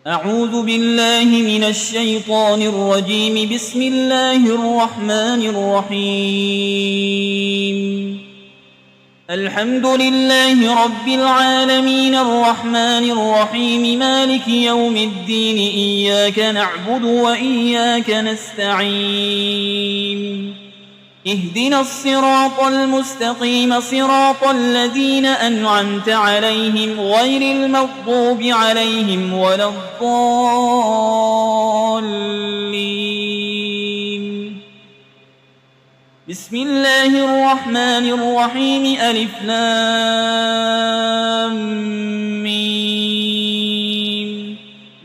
أعوذ بالله من الشيطان الرجيم. بسم الله الرحمن الرحيم. الحمد لله رب العالمين الرحمن الرحيم مالك يوم الدين. إياك نعبد وإياك نستعين. اهدنا الصراط المستقيم صراط الذين أنعمت عليهم غير المغضوب عليهم ولا الضالين. بسم الله الرحمن الرحيم. ألف لام ميم.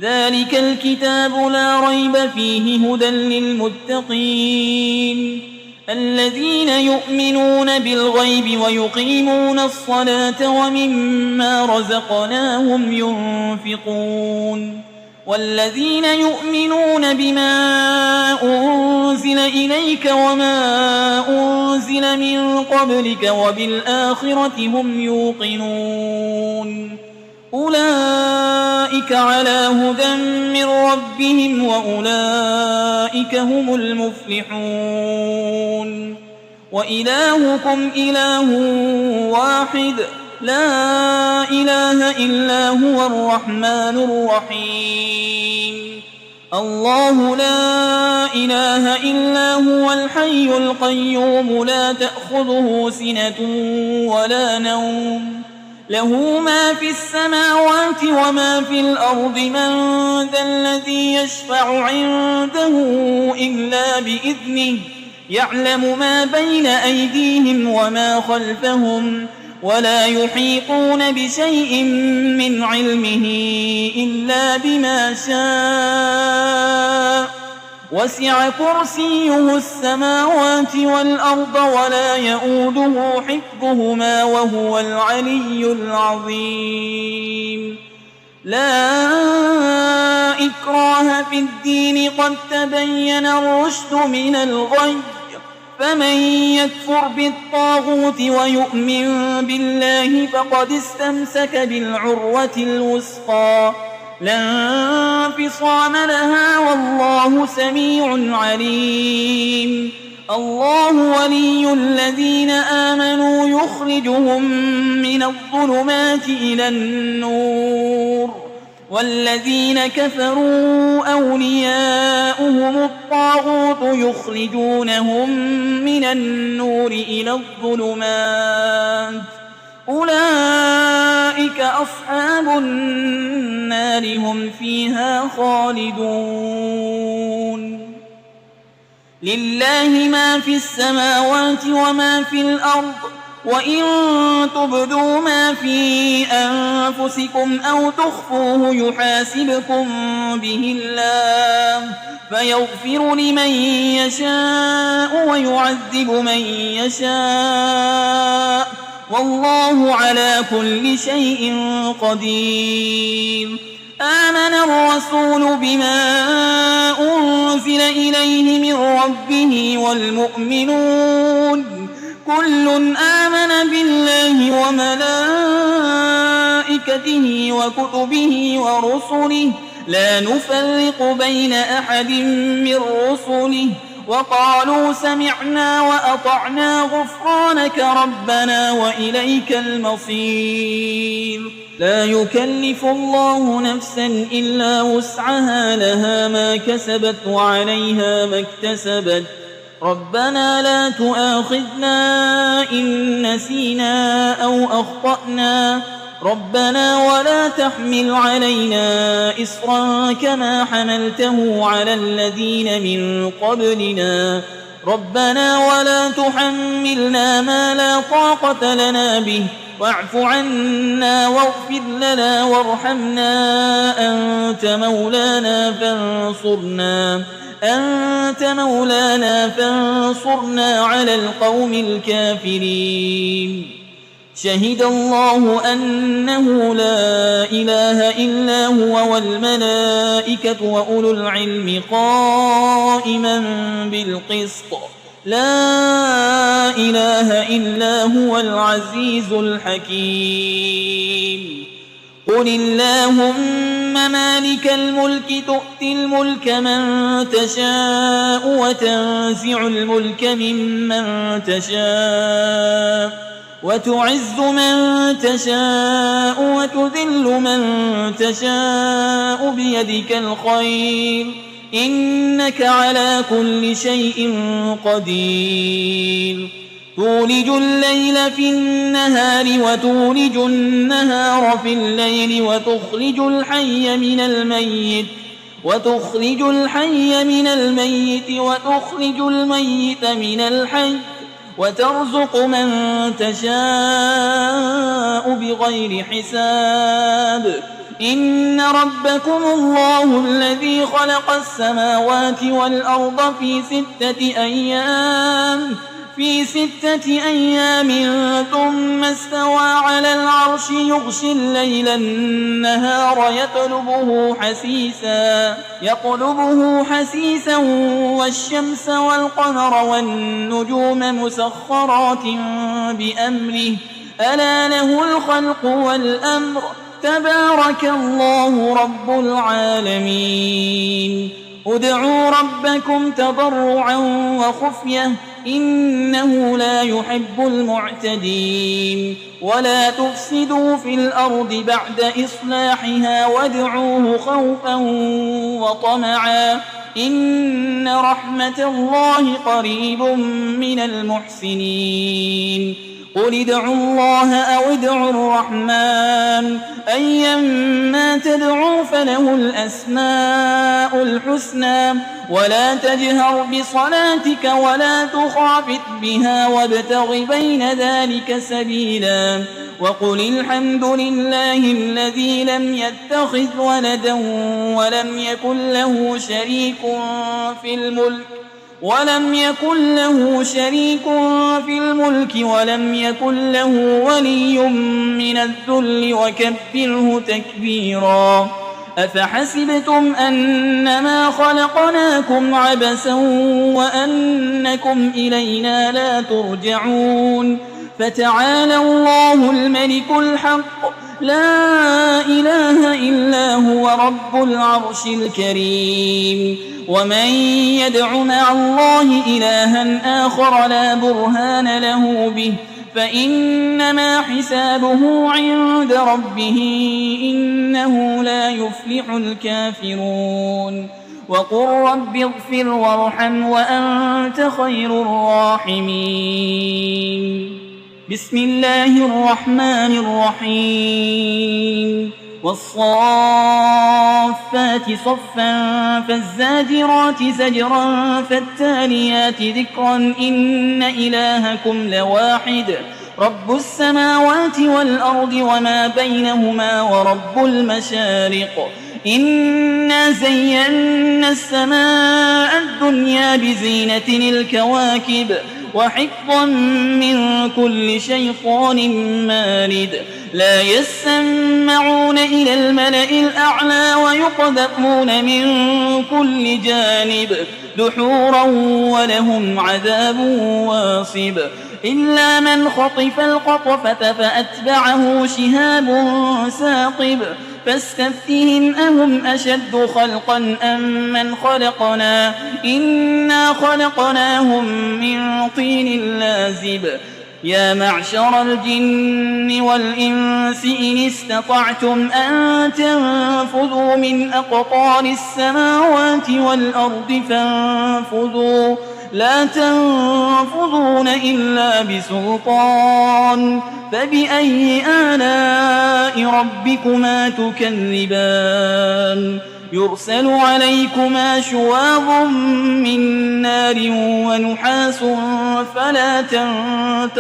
ذلك الكتاب لا ريب فيه هدى للمتقين الذين يؤمنون بالغيب ويقيمون الصلاة ومما رزقناهم ينفقون والذين يؤمنون بما أنزل إليك وما أنزل من قبلك وبالآخرة هم يوقنون أولئك على هدى من ربهم وأولئك هم المفلحون. وإلهكم إله واحد لا إله إلا هو الرحمن الرحيم. الله لا إله إلا هو الحي القيوم لا تأخذه سنة ولا نوم له ما في السماوات وما في الأرض. من ذا الذي يشفع عنده إلا بإذنه يعلم ما بين أيديهم وما خلفهم ولا يحيطون بشيء من علمه إلا بما شاء. وسع كرسيه السماوات والأرض ولا يؤوده حفظهما وهو العلي العظيم. لا إكراه في الدين قد تبين الرشد من الغي. فمن يكفر بالطاغوت ويؤمن بالله فقد استمسك بالعروة الوثقى لا انفصام لها والله سميع عليم. الله ولي الذين آمنوا يخرجهم من الظلمات إلى النور والذين كفروا أولياؤهم الطاغوت يخرجونهم من النور إلى الظلمات. أولئك أصحاب النار هم فيها خالدون. لله ما في السماوات وما في الأرض وإن تبدوا ما في أنفسكم أو تخفوه يحاسبكم به الله فيغفر لمن يشاء ويعذب من يشاء والله على كل شيء قدير. آمن الرسول بما أنزل إليه من ربه والمؤمنون كل آمن بالله وملائكته وكتبه ورسله لا نفرق بين أحد من رسله وقالوا سمعنا وأطعنا غفرانك ربنا وإليك المصير. لا يكلف الله نفسا إلا وسعها لها ما كسبت وعليها ما اكتسبت. ربنا لا تؤاخذنا إن نسينا أو أخطأنا ربنا ولا تحمل علينا إصرا كما حملته على الذين من قبلنا ربنا ولا تحملنا ما لا طاقة لنا به واعف عنا واغفر لنا وارحمنا أنت مولانا فانصرنا على القوم الكافرين. شهد الله أنه لا إله إلا هو والملائكة وأولو العلم قائما بالقسط لا إله إلا هو العزيز الحكيم. قل اللهم مالك الملك تؤتي الملك من تشاء وتنزع الملك ممن تشاء وتعز من تشاء وتذل من تشاء بيدك الخير إنك على كل شيء قدير تولج الليل في النهار وتولج النهار في الليل وتخرج الحي من الميت وتخرج الميت من الحي وترزق من تشاء بغير حساب إن ربكم الله الذي خلق السماوات والأرض في 6 أيام ثم استوى على العرش يغشي الليل النهار يطلبه حسيسا والشمس والقمر والنجوم مسخرات بأمره ألا له الخلق والأمر تبارك الله رب العالمين ادعوا ربكم تضرعا وخفية إنه لا يحب المعتدين ولا تفسدوا في الأرض بعد إصلاحها وادعوه خوفا وطمعا إن رحمة الله قريب من المحسنين قل ادعوا الله أو ادعوا الرحمن أيما تدعوا فله الأسماء الحسنى ولا تجهر بصلاتك ولا تخافت بها وابتغ بين ذلك سبيلا وقل الحمد لله الذي لم يتخذ ولدا ولم يكن له شريك في الملك ولم يكن له ولي من الذل وكبره تكبيرا أفحسبتم أنما خلقناكم عبثا وأنكم إلينا لا ترجعون فتعالى الله الملك الحق لا إله إلا هو رب العرش الكريم ومن يدع مع الله إلها آخر لا برهان له به فإنما حسابه عند ربه إنه لا يفلح الكافرون وقل رب اغفر وارحم وأنت خير الراحمين بسم الله الرحمن الرحيم والصافات صفا فالزاجرات زجرا فالتاليات ذكرا إن إلهكم لواحد رب السماوات والأرض وما بينهما ورب المشارق إنا زينا السماء الدنيا بزينة الكواكب وحفظا من كل شيطان مارد لا يسمعون إلى الملأ الأعلى ويقذفون من كل جانب دحورا ولهم عذاب واصب إلا من خطف الخطفة فأتبعه شهاب ثاقب فاستفتهم أهم أشد خلقا أم من خلقنا إنا خلقناهم من طين لازب يا معشر الجن والإنس إن استطعتم أن تنفذوا من أقطار السماوات والأرض فانفذوا لا تنفذون إلا بسلطان فبأي آلاء ربكما تكذبان يرسل عليكما شواظ من نار ونحاس فلا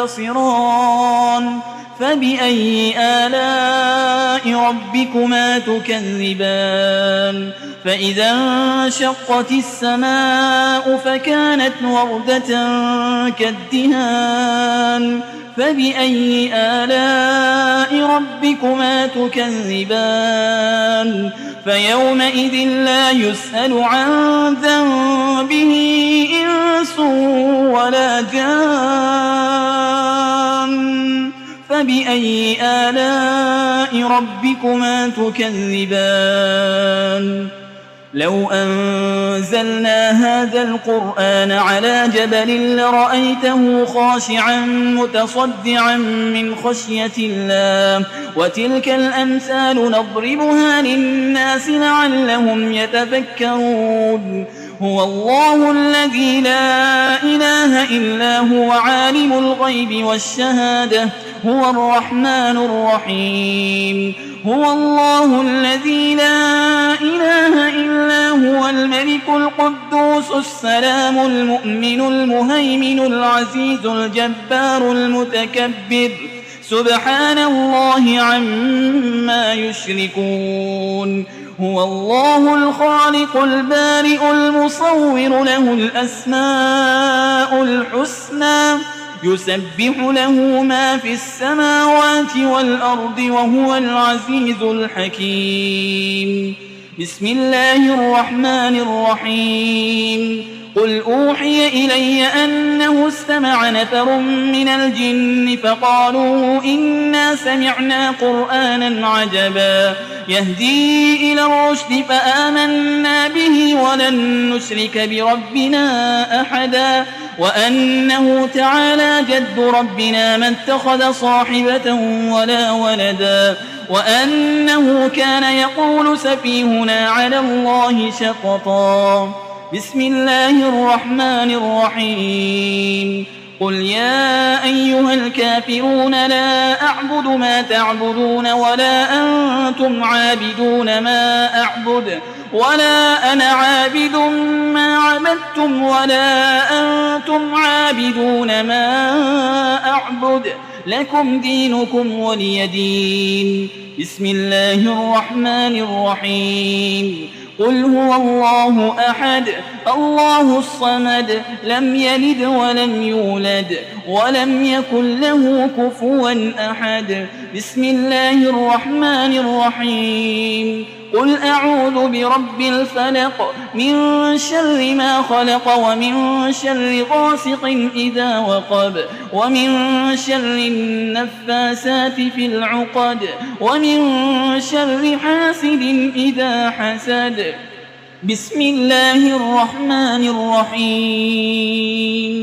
تنتصران فبأي آلاء ربكما تكذبان فإذا انشقت السماء فكانت وردة كالدهان فبأي آلاء ربكما تكذبان فيومئذ لا يسأل عن ذنبه إنس ولا جان فبأي آلاء ربكما تكذبان لو أنزلنا هذا القرآن على جبل لرأيته خاشعا متصدعا من خشية الله وتلك الأمثال نضربها للناس لعلهم يتفكرون هو الله الذي لا إله إلا هو عالم الغيب والشهادة هو الرحمن الرحيم هو الله الذي لا إله إلا هو الملك القدوس السلام المؤمن المهيمن العزيز الجبار المتكبر سبحان الله عما يشركون هو الله الخالق البارئ المصور له الأسماء الحسنى يسبح له ما في السماوات والأرض وهو العزيز الحكيم بسم الله الرحمن الرحيم قل أوحي إلي أنه استمع نفر من الجن فقالوا إنا سمعنا قرآنا عجبا يهدي إلى الرشد فآمنا به ولن نشرك بربنا أحدا وأنه تعالى جد ربنا ما اتخذ صاحبة ولا ولدا وأنه كان يقول سفيهنا على الله شططا بسم الله الرحمن الرحيم قل يا أيها الكافرون لا أعبد ما تعبدون ولا أنتم عابدون ما أعبد ولا أنا عابد ما عبدتم ولا أنتم عابدون ما أعبد لكم دينكم ولي دين بسم الله الرحمن الرحيم قل هو الله أحد الله الصمد لم يلد ولم يولد ولم يكن له كفوا أحد بسم الله الرحمن الرحيم قل أعوذ برب الفلق من شر ما خلق ومن شر غاسق إذا وقب ومن شر النفاسات في العقد ومن شر حاسد إذا حسد بسم الله الرحمن الرحيم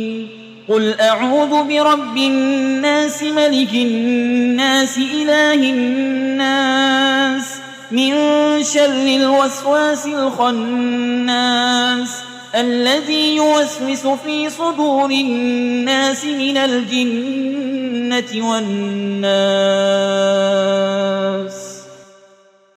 قل أعوذ برب الناس ملك الناس إله الناس من شر الوسواس الخناس الذي يوسوس في صدور الناس من الجنة والناس